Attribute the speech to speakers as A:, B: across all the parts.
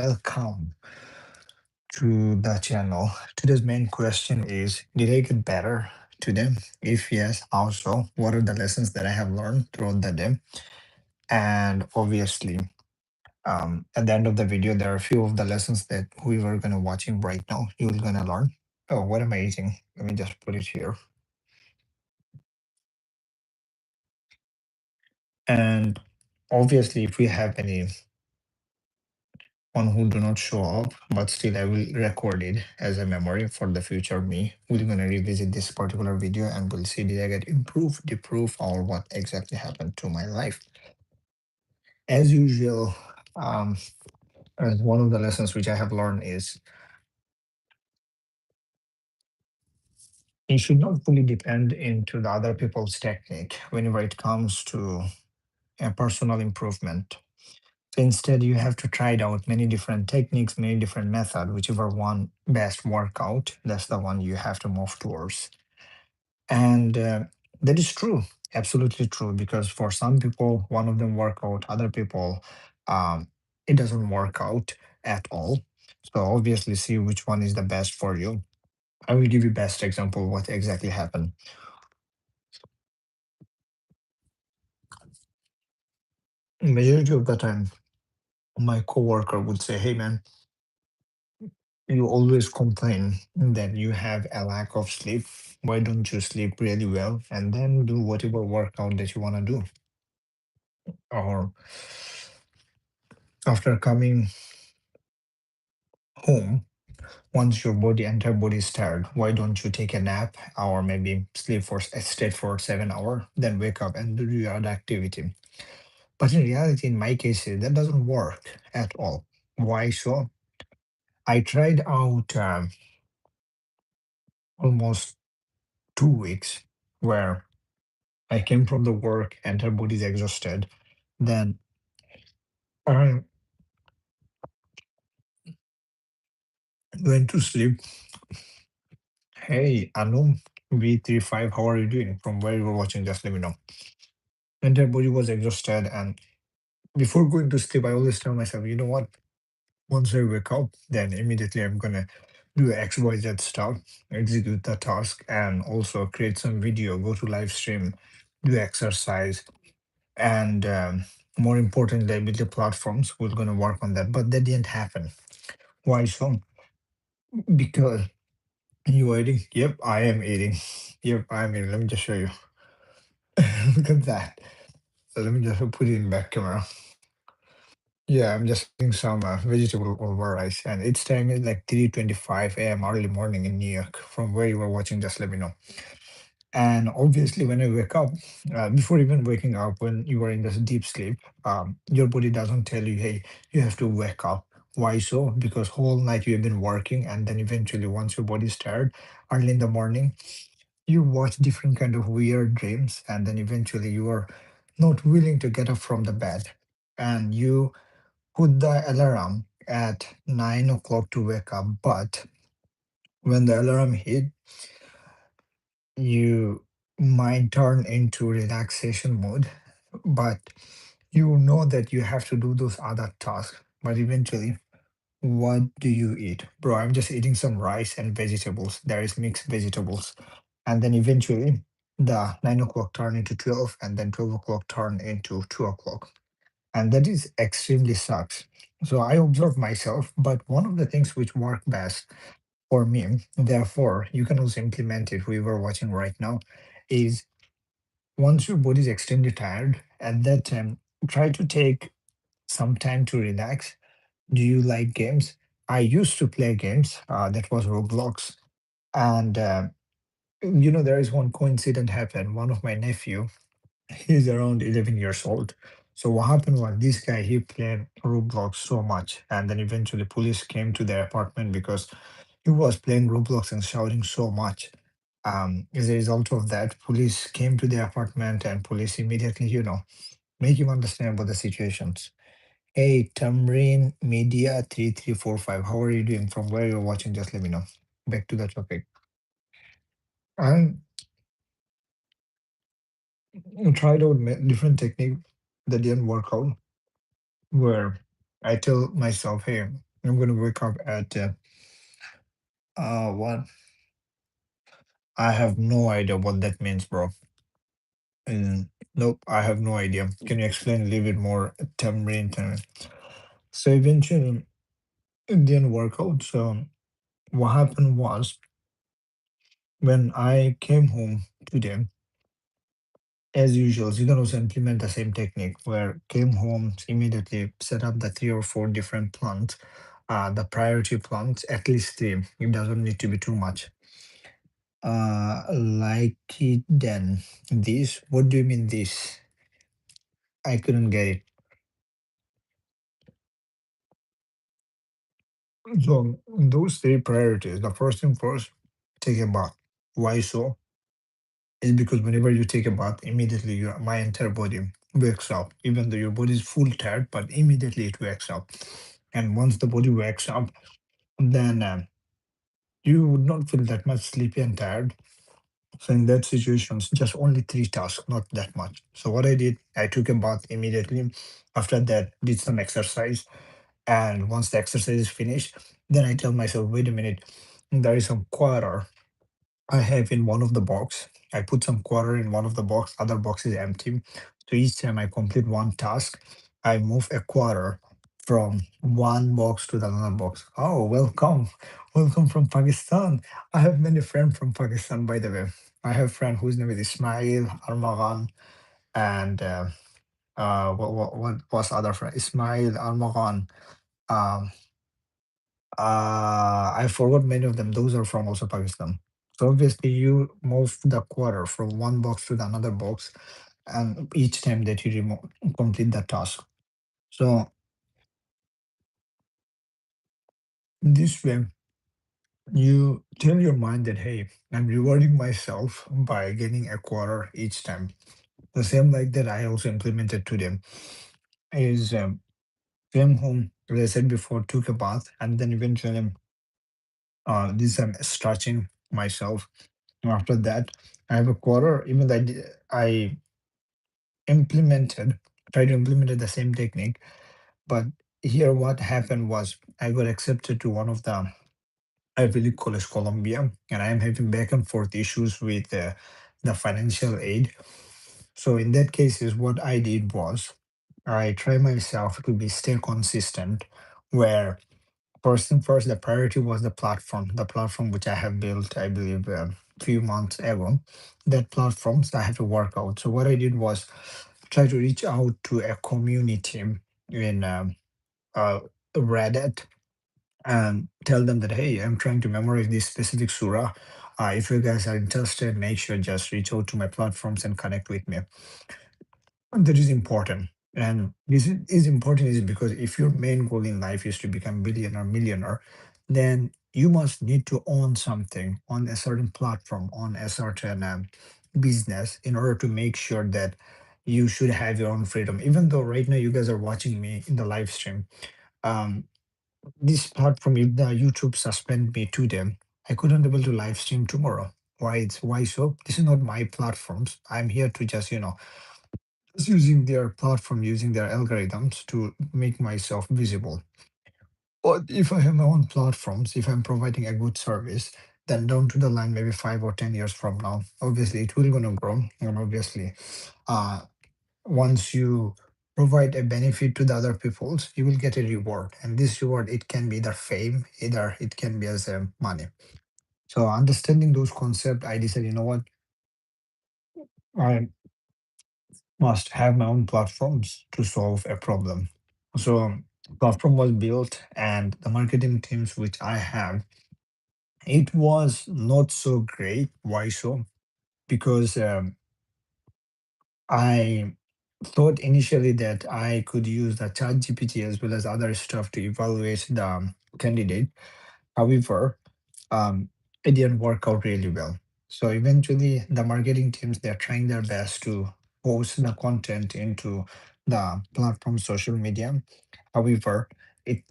A: welcome to the channel. Today's main question is: did I get better today? If yes, how so? What are the lessons that I have learned throughout the day? And obviously, at the end of the video, there are a few of the lessons that we were gonna watching right now. You're gonna learn. Oh, what am I eating? Let me just put it here. And obviously, if we have any one who do not show up, but still I will record it as a memory for the future me. We're gonna revisit this particular video and we'll see did I get improved, deproof, or what exactly happened to my life. As usual, um, as one of the lessons which I have learned is you should not fully depend into the other people's technique whenever it comes to a personal improvement. So instead, you have to try it out many different techniques, many different methods, whichever one best work out, that's the one you have to move towards. And that is true, absolutely true, because for some people, one of them work out, other people, it doesn't work out at all. So obviously see which one is the best for you. I will give you best example what exactly happened. Majority of the time, my coworker would say, "Hey man, you always complain that you have a lack of sleep. Why don't you sleep really well and then do whatever workout that you want to do?" Or after coming home, once your entire body is tired, why don't you take a nap or maybe sleep for stay for 7 hours, then wake up and do your other activity? But in reality, in my case, that doesn't work at all. Why so? I tried out almost 2 weeks where I came from the work, entire body is exhausted, then I went to sleep. Hey, Anu, V35, how are you doing? From where you were watching, just let me know. Entire body was exhausted, and before going to sleep, I always tell myself, you know what? Once I wake up, then immediately I'm gonna do XYZ stuff, execute the task, and also create some video, go to live stream, do exercise, and more importantly, I build the platforms. We're gonna work on that, but that didn't happen. Why so? Because you eating? Yep, I am eating. Yep, I'm eating. Let me just show you. Look at that. So let me just put it in back camera. Yeah, I'm just eating some vegetable over rice, and it's time is like 3:25 a.m. early morning in New York. From where you were watching, just let me know. And obviously, when I wake up, before even waking up, when you are in this deep sleep, your body doesn't tell you, "Hey, you have to wake up." Why so? Because whole night you have been working, and then eventually, once your body is tired, early in the morning, you watch different kind of weird dreams, and then eventually you are not willing to get up from the bed, and you put the alarm at 9 o'clock to wake up, but when the alarm hit, you might turn into relaxation mode, but you know that you have to do those other tasks. But eventually, what do you eat? Bro, I'm just eating some rice and vegetables. There is mixed vegetables. And then eventually, the 9 o'clock turn into 12, and then 12 o'clock turn into 2 o'clock. And that is extremely sucks. So I observe myself, but one of the things which work best for me, therefore you can also implement it, we were watching right now, is once your body is extremely tired, at that time, try to take some time to relax. Do you like games? I used to play games, that was Roblox. And there is one coincidence happened. One of my nephew, he's around 11 years old. So what happened was this guy, he played Roblox so much, and then eventually police came to their apartment because he was playing Roblox and shouting so much. As a result of that, police came to the apartment and police immediately, make him understand about the situations. Hey, Tamrin Media 3345, how are you doing? From where you're watching, just let me know. Back to the topic. I tried out different technique that didn't work out, where I tell myself, hey, I'm gonna wake up at what? I have no idea what that means, bro. Nope, I have no idea. Can you explain a little bit more? Tamarind, tamarind. So eventually, it didn't work out. So what happened was when I came home today, as usual, you can also implement the same technique where came home, immediately set up the 3 or 4 different plants, the priority plants, at least 3. It doesn't need to be too much. Like it then. This, what do you mean this? I couldn't get it. So those 3 priorities, the first thing first, take a bath. Why so? Is because whenever you take a bath, immediately my entire body wakes up. Even though your body is full tired, but immediately it wakes up. And once the body wakes up, then you would not feel that much sleepy and tired. So in that situation, it's just only 3 tasks, not that much. So what I did, I took a bath immediately. After that, did some exercise. And once the exercise is finished, then I tell myself, wait a minute, there is some quarter I have in one of the box. I put some quarter in one of the box, other box is empty. So each time I complete one task, I move a quarter from one box to the another box. Oh, welcome. Welcome from Pakistan. I have many friends from Pakistan, by the way. I have friend whose name is Ismail, Armagan, and what was other friend? Ismail, Armagan. Um, I forgot many of them. Those are from also Pakistan. So obviously you move the quarter from one box to the another box, and each time that you complete the task. So this way you tell your mind that hey, I'm rewarding myself by getting a quarter each time. The same like that I also implemented to them is came home, as I said before, took a bath, and then eventually this I'm stretching myself. After that, I have a quarter. Even though I implemented, tried to implement the same technique, but here what happened was I got accepted to one of the Ivy League College, Columbia, and I am having back and forth issues with the financial aid. So in that case, is what I did was I try myself to be stay consistent, where first and first, the priority was the platform which I have built, I believe, a few months ago. That platforms I have to work out. So what I did was try to reach out to a community in uh, Reddit and tell them that, hey, I'm trying to memorize this specific surah. If you guys are interested, make sure just reach out to my platforms and connect with me. That is important. And this is important is because if your main goal in life is to become billionaire, millionaire, then you must need to own something on a certain platform, on a certain business in order to make sure that you should have your own freedom. Even though right now you guys are watching me in the live stream, um, this platform, if the YouTube suspend me to them, I couldn't able to live stream tomorrow. Why so? This is not my platforms. I'm here to just, just using their platform, using their algorithms to make myself visible. But if I have my own platforms, if I'm providing a good service, then down to the line, maybe 5 or 10 years from now, obviously it will gonna grow. And obviously, uh, once you provide a benefit to the other peoples, you will get a reward. And this reward, it can be either fame, either it can be as money. So understanding those concepts, I decided, you know what, I must have my own platforms to solve a problem. So platform was built and the marketing teams which I have, it was not so great. Why so? Because I thought initially that I could use the chat GPT as well as other stuff to evaluate the candidate. However, um, it didn't work out really well. So eventually, the marketing teams they're trying their best to post the content into the platform social media. However, it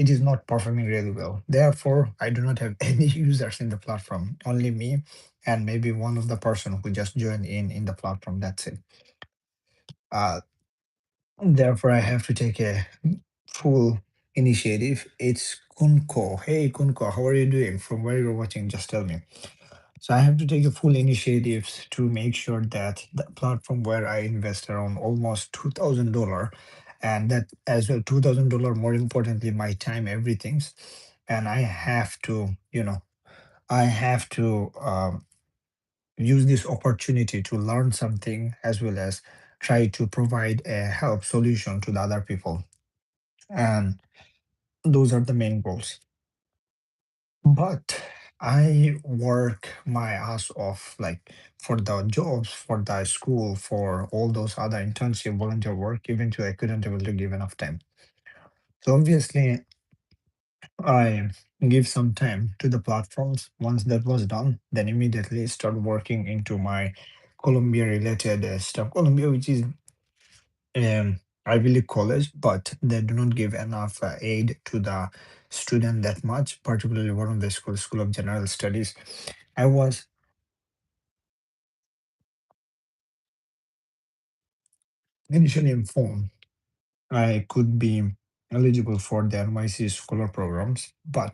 A: is not performing really well. Therefore, I do not have any users in the platform. Only me and maybe one of the person who just joined in the platform. That's it. Uh, Therefore, I have to take a full. initiative. It's Kunko. Hey Kunko, how are you doing? From where you're watching, just tell me. So I have to take a full initiatives to make sure that the platform where I invest around almost $2,000, and that as well $2,000, more importantly, my time, everything's, and I have to, I have to use this opportunity to learn something as well as try to provide a help solution to the other people. And those are the main goals. But I work my ass off, like for the jobs, for the school, for all those other internship, volunteer work. Eventually, I couldn't able to give enough time. So obviously, I give some time to the platforms. Once that was done, then immediately start working into my Columbia related stuff. Columbia, which is Ivy League college, but they do not give enough aid to the student that much, particularly one of the school, School of General Studies. I was initially informed I could be eligible for the NYC scholar programs, but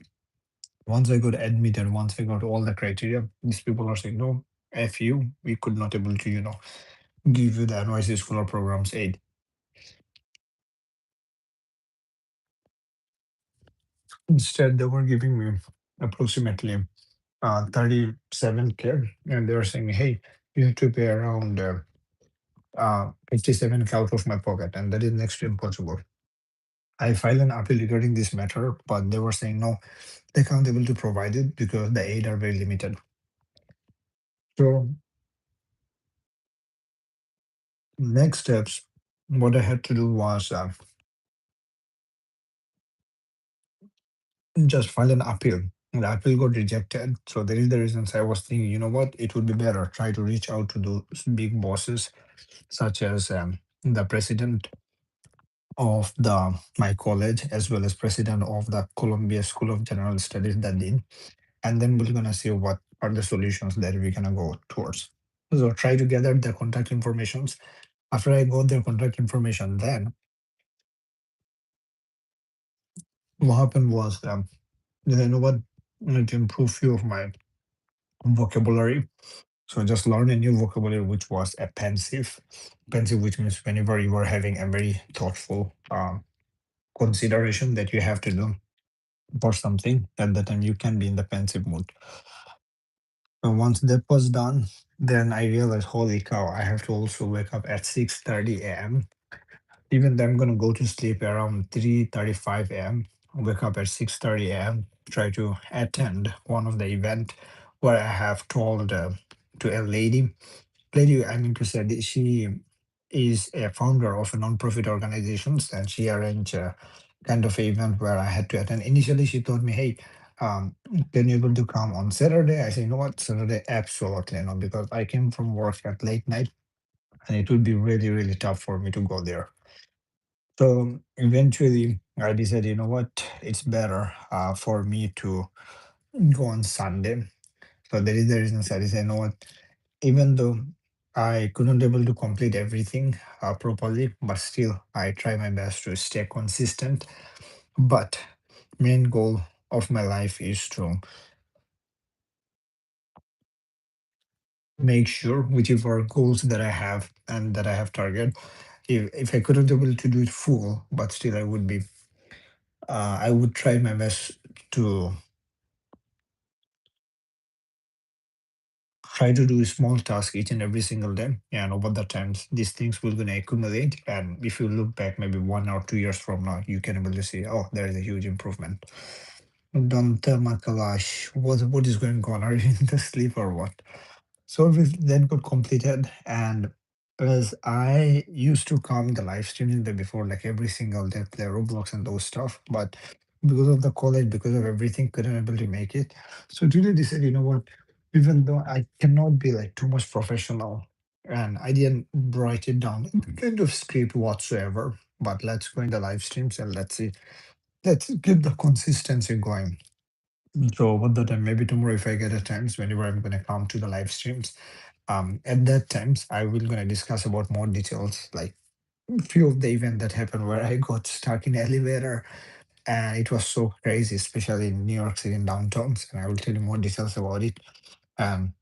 A: once I got admitted, once I got all the criteria, these people are saying, no, F you, we could not able to, give you the NYC scholar programs aid. Instead, they were giving me approximately 37K, and they were saying, hey, you have to pay around 57K out of my pocket, and that is next to impossible. I filed an appeal regarding this matter, but they were saying no, they can't able to provide it because the aid are very limited. So next steps, what I had to do was just file an appeal. The appeal got rejected. So there is the reasons I was thinking, you know what, it would be better try to reach out to those big bosses, such as the president of the my college as well as president of the Columbia School of General Studies, the dean, and then we're gonna see what are the solutions that we're gonna go towards. So try to gather the contact informations. After I got their contact information, then what happened was you know what, I need to improve few of my vocabulary. So just learn a new vocabulary, which was a pensive. Pensive, which means whenever you are having a very thoughtful consideration that you have to do for something, at that time you can be in the pensive mood. And once that was done, then I realized, holy cow, I have to also wake up at 6:30 a.m. Even though I'm gonna go to sleep around 3:35 a.m., wake up at 6:30 a.m., try to attend one of the event where I have told to a lady, I mean to say that she is a founder of a non-profit organizations, and she arranged a kind of event where I had to attend. Initially, she told me, "Hey, can you able to come on Saturday?" I said, "You know what, Saturday, absolutely not, because I came from work at late night, and it would be really, really tough for me to go there." So eventually, I decided, you know what, it's better for me to go on Sunday. So that is the reason I decided, you know what, even though I couldn't able to complete everything properly, but still I try my best to stay consistent. But main goal of my life is to make sure whichever goals that I have and that I have target, if I couldn't able to do it full, but still I would try my best to try to do a small task each and every single day. And over the times, these things will gonna accumulate. And if you look back maybe 1 or 2 years from now, you can able to see, oh, there is a huge improvement. Danta Makalash, what is going on? Are you in the sleep or what? So with that got completed, and as I used to come the live streaming the before, like every single day, play Roblox and those stuff, but because of the college, because of everything, couldn't able to make it. So today they said, you know what, even though I cannot be like too much professional, and I didn't write it down in kind of script whatsoever, but let's go in the live streams and let's see, let's keep the consistency going. So what the time, maybe tomorrow if I get a chance, whenever I'm gonna come to the live streams, at that times I will gonna discuss about more details, like few of the event that happened where I got stuck in elevator and it was so crazy, especially in New York City in downtowns. And I will tell you more details about it um,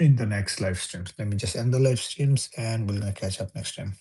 A: in the next live streams. Let me just end the live streams, and we're gonna catch up next time.